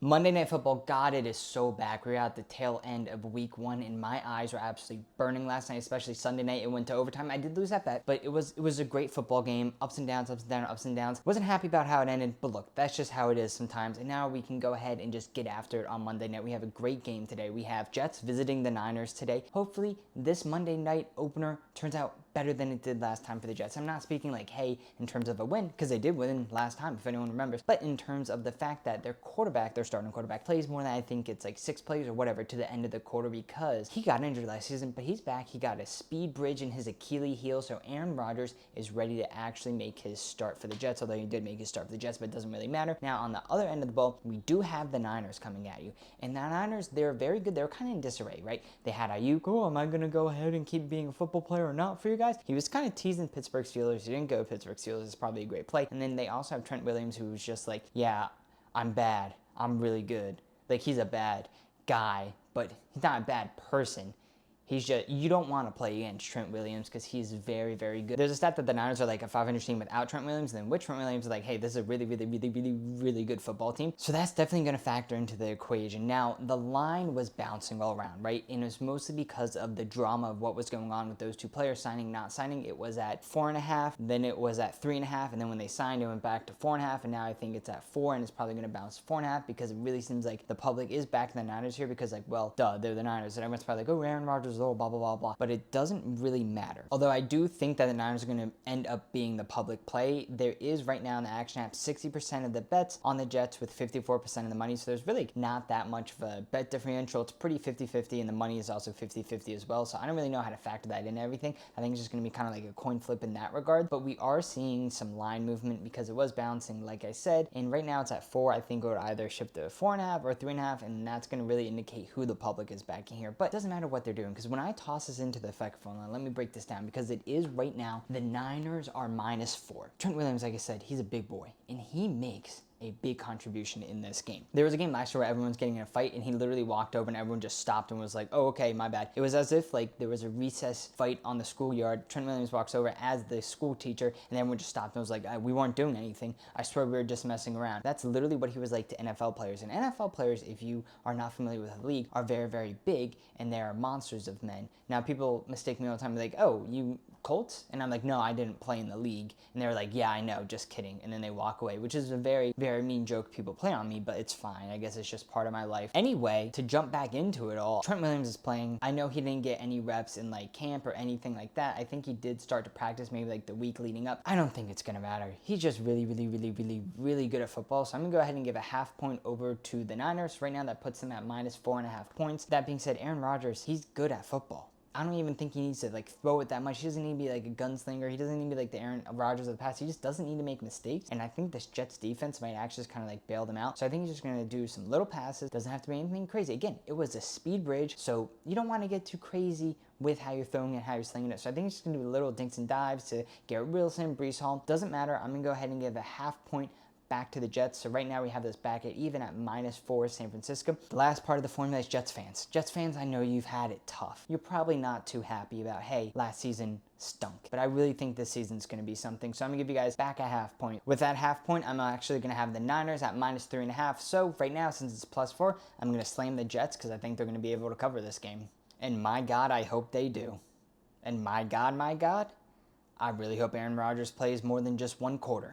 Monday Night Football, God, it is so back. We're at the tail end of week 1, and my eyes were absolutely burning last night, especially Sunday night. It went to overtime. I did lose that bet, but it was a great football game. Ups and downs, ups and downs, ups and downs. Wasn't happy about how it ended, but look, that's just how it is sometimes. And now we can go ahead and just get after it on Monday night. We have a great game today. We have Jets visiting the Niners today. Hopefully, this Monday night opener turns out better than it did last time for the Jets. I'm not speaking like, hey, in terms of a win, because they did win last time, if anyone remembers, but in terms of the fact that their quarterback, their starting quarterback, plays more than I think it's like 6 plays or whatever to the end of the quarter because he got injured last season, but he's back. He got a speed bridge in his Achilles heel, so Aaron Rodgers is ready to actually make his start for the Jets, although he did make his start for the Jets, but it doesn't really matter. Now, on the other end of the ball, we do have the Niners coming at you, and the Niners, they're very good. They're kind of in disarray, right? They had Ayuk. Oh, am I going to go ahead and keep being a football player or not for you guys? He was kind of teasing Pittsburgh Steelers. He didn't go Pittsburgh Steelers. It's probably a great play. And then they also have Trent Williams, who was just like, yeah, I'm bad. I'm really good. Like, he's a bad guy, but he's not a bad person. He's just, you don't want to play against Trent Williams because he's very, very good. There's a stat that the Niners are like a 500 team without Trent Williams, and then with Trent Williams, like, hey, this is a really, really, really, really, really good football team. So that's definitely going to factor into the equation. Now, the line was bouncing all around, right? And it was mostly because of the drama of what was going on with those two players signing, not signing. It was at 4.5, then it was at 3.5, and then when they signed, it went back to 4.5, and now I think it's at 4, and it's probably going to bounce 4.5 because it really seems like the public is backing the Niners here because, like, well, duh, they're the Niners, and everyone's probably like, oh, Aaron Rodgers, oh, blah, blah, blah, blah. But it doesn't really matter. Although I do think that the Niners are going to end up being the public play. There is right now in the action app 60% of the bets on the Jets with 54% of the money. So there's really not that much of a bet differential. It's pretty 50-50, and the money is also 50-50 as well. So I don't really know how to factor that in everything. I think it's just going to be kind of like a coin flip in that regard. But we are seeing some line movement because it was bouncing, like I said. And right now it's at 4. I think it would either shift to 4.5 or 3.5, and that's going to really indicate who the public is backing here. But it doesn't matter what they're doing because when I toss this into the effect formula, let me break this down because it is right now the Niners are -4. Trent Williams, like I said, he's a big boy and he makes a big contribution in this game. There was a game last year where everyone's getting in a fight and he literally walked over and everyone just stopped and was like, oh, okay, my bad. It was as if like there was a recess fight on the schoolyard. Trent Williams walks over as the school teacher and everyone just stopped and was like, we weren't doing anything. I swear we were just messing around. That's literally what he was like to NFL players. And NFL players, if you are not familiar with the league, are very, very big and they are monsters of men. Now people mistake me all the time, like, oh, you Colts? And I'm like, no, I didn't play in the league. And they're like, yeah, I know, just kidding. And then they walk away, which is a very, very mean joke people play on me, but it's fine. I guess it's just part of my life. Anyway, to jump back into it all, Trent Williams is playing. I know he didn't get any reps in like camp or anything like that. I think he did start to practice maybe like the week leading up. I don't think it's gonna matter. He's just really, really, really, really, really good at football. So I'm gonna go ahead and give a half point over to the Niners. Right now that puts them at -4.5 points. That being said, Aaron Rodgers, he's good at football. I don't even think he needs to like throw it that much. He doesn't need to be like a gunslinger. He doesn't need to be like the Aaron Rodgers of the past. He just doesn't need to make mistakes. And I think this Jets defense might actually just kind of like bail them out. So I think he's just going to do some little passes. Doesn't have to be anything crazy. Again, it was a speed bridge. So you don't want to get too crazy with how you're throwing it, how you're slinging it. So I think he's just going to do little dinks and dives to Garrett Wilson, Breece Hall. Doesn't matter. I'm going to go ahead and give a half point back to the Jets. So right now we have this back at even at -4 San Francisco. The last part of the formula is Jets fans. Jets fans, I know you've had it tough. You're probably not too happy about, hey, last season stunk. But I really think this season's going to be something. So I'm going to give you guys back a half point. With that half point, I'm actually going to have the Niners at -3.5. So right now, since it's +4, I'm going to slam the Jets because I think they're going to be able to cover this game. And my God, I hope they do. And my God, I really hope Aaron Rodgers plays more than just one quarter.